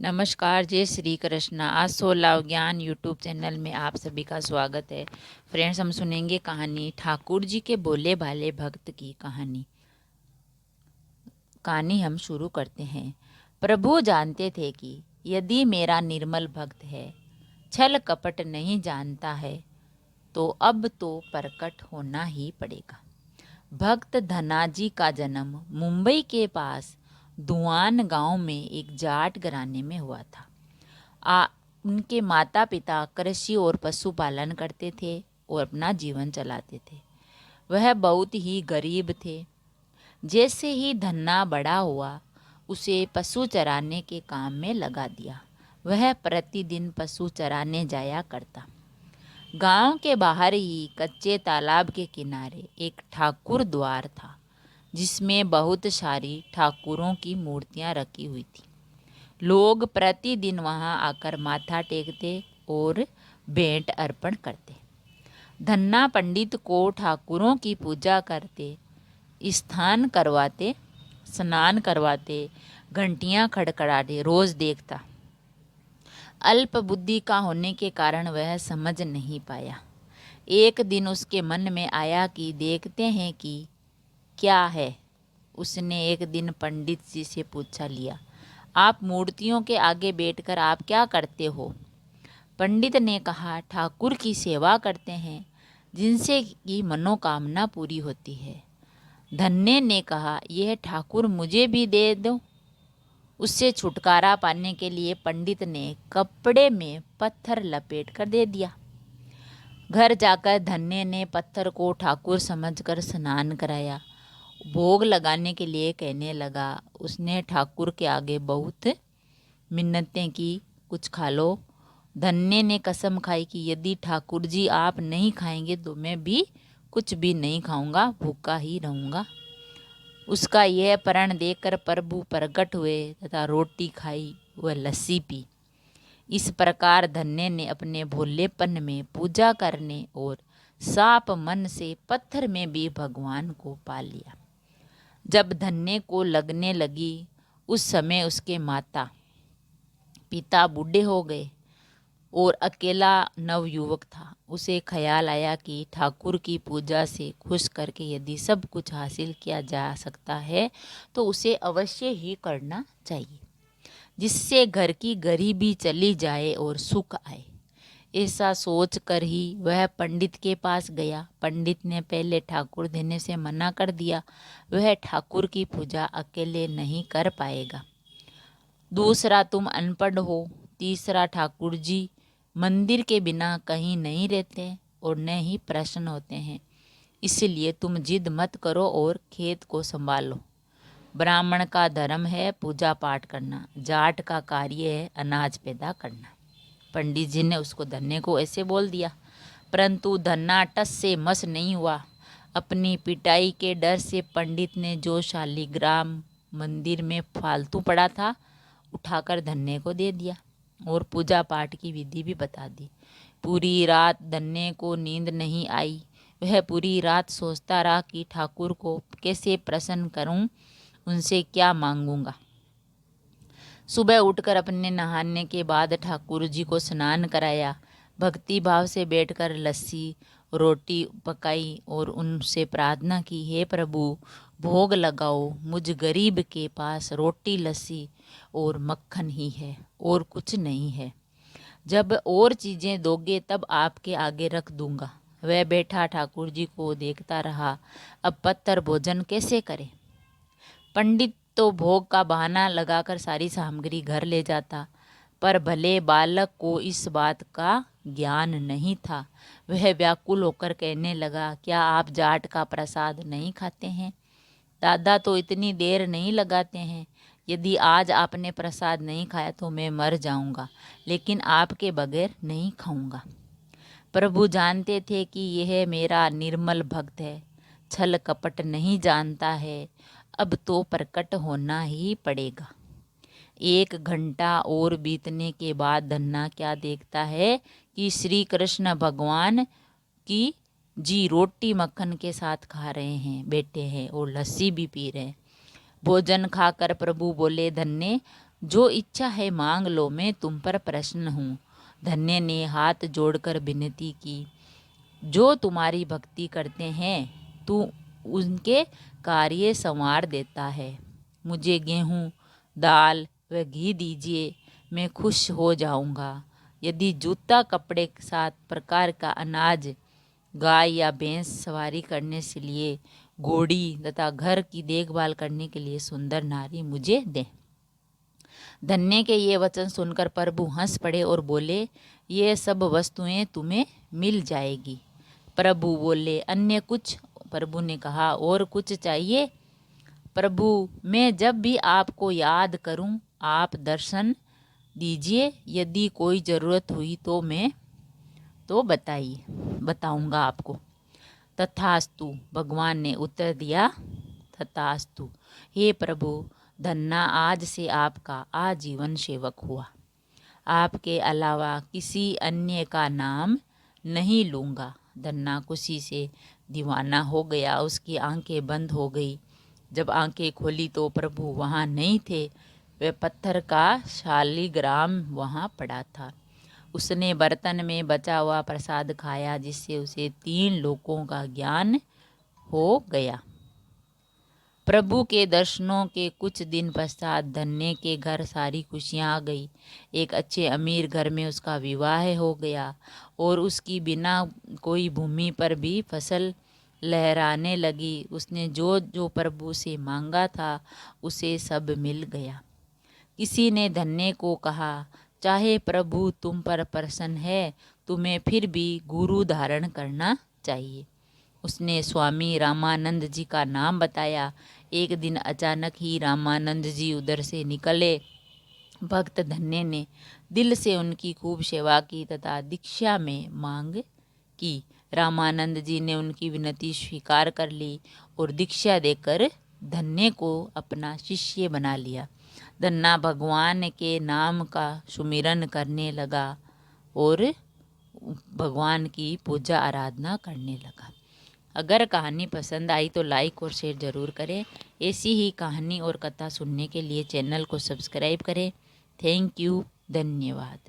नमस्कार, जय श्री कृष्णा। आज 16 ज्ञान यूट्यूब चैनल में आप सभी का स्वागत है। फ्रेंड्स, हम सुनेंगे कहानी ठाकुर जी के भोले भाले भक्त की कहानी हम शुरू करते हैं। प्रभु जानते थे कि यदि मेरा निर्मल भक्त है, छल कपट नहीं जानता है, तो अब तो प्रकट होना ही पड़ेगा। भक्त धनाजी का जन्म मुंबई के पास दुआन गांव में एक जाट घराने में हुआ था। उनके माता पिता कृषि और पशुपालन करते थे और अपना जीवन चलाते थे। वह बहुत ही गरीब थे। जैसे ही धन्ना बड़ा हुआ, उसे पशु चराने के काम में लगा दिया। वह प्रतिदिन पशु चराने जाया करता। गांव के बाहर ही कच्चे तालाब के किनारे एक ठाकुर द्वार था, जिसमें बहुत सारी ठाकुरों की मूर्तियां रखी हुई थी। लोग प्रतिदिन वहां आकर माथा टेकते और भेंट अर्पण करते। धन्ना पंडित को ठाकुरों की पूजा करते, स्नान करवाते, घंटियां खड़खड़ाते रोज देखता। अल्प बुद्धि का होने के कारण वह समझ नहीं पाया। एक दिन उसके मन में आया कि देखते हैं कि क्या है। उसने एक दिन पंडित जी से पूछा लिया, आप मूर्तियों के आगे बैठकर आप क्या करते हो? पंडित ने कहा, ठाकुर की सेवा करते हैं, जिनसे की मनोकामना पूरी होती है। धन्य ने कहा, यह ठाकुर मुझे भी दे दो। उससे छुटकारा पाने के लिए पंडित ने कपड़े में पत्थर लपेट कर दे दिया। घर जाकर धन्य ने पत्थर को ठाकुर समझकर स्नान कराया। भोग लगाने के लिए कहने लगा। उसने ठाकुर के आगे बहुत मिन्नतें की, कुछ खा लो। धन्य ने कसम खाई कि यदि ठाकुर जी आप नहीं खाएंगे तो मैं भी कुछ भी नहीं खाऊंगा, भूखा ही रहूंगा। उसका यह प्रण देखकर प्रभु प्रकट हुए तथा रोटी खाई व लस्सी पी। इस प्रकार धन्य ने अपने भोलेपन में पूजा करने और साफ मन से पत्थर में भी भगवान को पा लिया। जब धन्य को लगने लगी, उस समय उसके माता पिता बूढ़े हो गए और अकेला नवयुवक था। उसे ख्याल आया कि ठाकुर की पूजा से खुश करके यदि सब कुछ हासिल किया जा सकता है तो उसे अवश्य ही करना चाहिए, जिससे घर की गरीबी चली जाए और सुख आए। ऐसा सोचकर ही वह पंडित के पास गया। पंडित ने पहले ठाकुर देने से मना कर दिया। वह ठाकुर की पूजा अकेले नहीं कर पाएगा। दूसरा, तुम अनपढ़ हो। तीसरा, ठाकुर जी मंदिर के बिना कहीं नहीं रहते और न ही प्रसन्न होते हैं, इसलिए तुम जिद मत करो और खेत को संभालो। ब्राह्मण का धर्म है पूजा पाठ करना, जाट का कार्य है अनाज पैदा करना। पंडित जी ने उसको धन्य को ऐसे बोल दिया, परंतु धन्ना टस से मस नहीं हुआ। अपनी पिटाई के डर से पंडित ने जो शालिग्राम मंदिर में फालतू पड़ा था उठाकर धन्य को दे दिया और पूजा पाठ की विधि भी बता दी। पूरी रात धन्य को नींद नहीं आई। वह पूरी रात सोचता रहा कि ठाकुर को कैसे प्रसन्न करूं, उनसे क्या मांगूंगा। सुबह उठकर अपने नहाने के बाद ठाकुर जी को स्नान कराया। भक्ति भाव से बैठकर लस्सी रोटी पकाई और उनसे प्रार्थना की, हे प्रभु भोग लगाओ, मुझ गरीब के पास रोटी लस्सी और मक्खन ही है और कुछ नहीं है। जब और चीज़ें दोगे तब आपके आगे रख दूंगा। वह बैठा ठाकुर जी को देखता रहा। अब पत्थर भोजन कैसे करे। पंडित तो भोग का बहाना लगाकर सारी सामग्री घर ले जाता, पर भले बालक को इस बात का ज्ञान नहीं था। वह व्याकुल होकर कहने लगा, क्या आप जाट का प्रसाद नहीं खाते हैं? दादा तो इतनी देर नहीं लगाते हैं। यदि आज आपने प्रसाद नहीं खाया तो मैं मर जाऊंगा, लेकिन आपके बगैर नहीं खाऊंगा। प्रभु जानते थे कि यह मेरा निर्मल भक्त है, छल कपट नहीं जानता है, अब तो प्रकट होना ही पड़ेगा। 1 घंटा और बीतने के बाद धन्ना क्या देखता है कि श्री कृष्ण भगवान की जी रोटी मक्खन के साथ खा रहे हैं, बैठे हैं और लस्सी भी पी रहे हैं। भोजन खाकर प्रभु बोले, धन्य जो इच्छा है मांग लो, मैं तुम पर प्रसन्न हूँ। धन्य ने हाथ जोड़कर विनती की, जो तुम्हारी भक्ति करते हैं तू उनके कार्य संवार देता है। मुझे गेहूँ, दाल व घी दीजिए, मैं खुश हो जाऊंगा। यदि जूता, कपड़े, 7 प्रकार का अनाज, गाय या भैंस सवारी करने से लिए घोड़ी तथा घर की देखभाल करने के लिए सुंदर नारी मुझे दें। धन्य के ये वचन सुनकर प्रभु हंस पड़े और बोले, ये सब वस्तुएं तुम्हें मिल जाएगी। प्रभु बोले, अन्य कुछ? प्रभु ने कहा, और कुछ चाहिए? प्रभु, मैं जब भी आपको याद करूं, आप दर्शन दीजिए। यदि कोई ज़रूरत हुई तो मैं बताइए, बताऊंगा आपको। तथास्तु, भगवान ने उत्तर दिया, तथास्तु। हे प्रभु, धन्ना आज से आपका आजीवन सेवक हुआ। आपके अलावा किसी अन्य का नाम नहीं लूँगा। धन्ना खुशी से दीवाना हो गया। उसकी आंखें बंद हो गई। जब आंखें खोली तो प्रभु वहाँ नहीं थे। वह पत्थर का शालिग्राम वहाँ पड़ा था। उसने बर्तन में बचा हुआ प्रसाद खाया, जिससे उसे 3 लोकों का ज्ञान हो गया। प्रभु के दर्शनों के कुछ दिन पश्चात धन्य के घर सारी खुशियाँ आ गई। एक अच्छे अमीर घर में उसका विवाह हो गया और उसकी बिना कोई भूमि पर भी फसल लहराने लगी। उसने जो जो प्रभु से मांगा था उसे सब मिल गया। किसी ने धन्य को कहा, चाहे प्रभु तुम पर प्रसन्न है, तुम्हें फिर भी गुरु धारण करना चाहिए। उसने स्वामी रामानंद जी का नाम बताया। एक दिन अचानक ही रामानंद जी उधर से निकले। भक्त धन्य ने दिल से उनकी खूब सेवा की तथा दीक्षा में मांग की। रामानंद जी ने उनकी विनती स्वीकार कर ली और दीक्षा देकर धन्य को अपना शिष्य बना लिया। धन्ना भगवान के नाम का सुमिरन करने लगा और भगवान की पूजा आराधना करने लगा। अगर कहानी पसंद आई तो लाइक और शेयर ज़रूर करें। ऐसी ही कहानी और कथा सुनने के लिए चैनल को सब्सक्राइब करें। थैंक यू, धन्यवाद।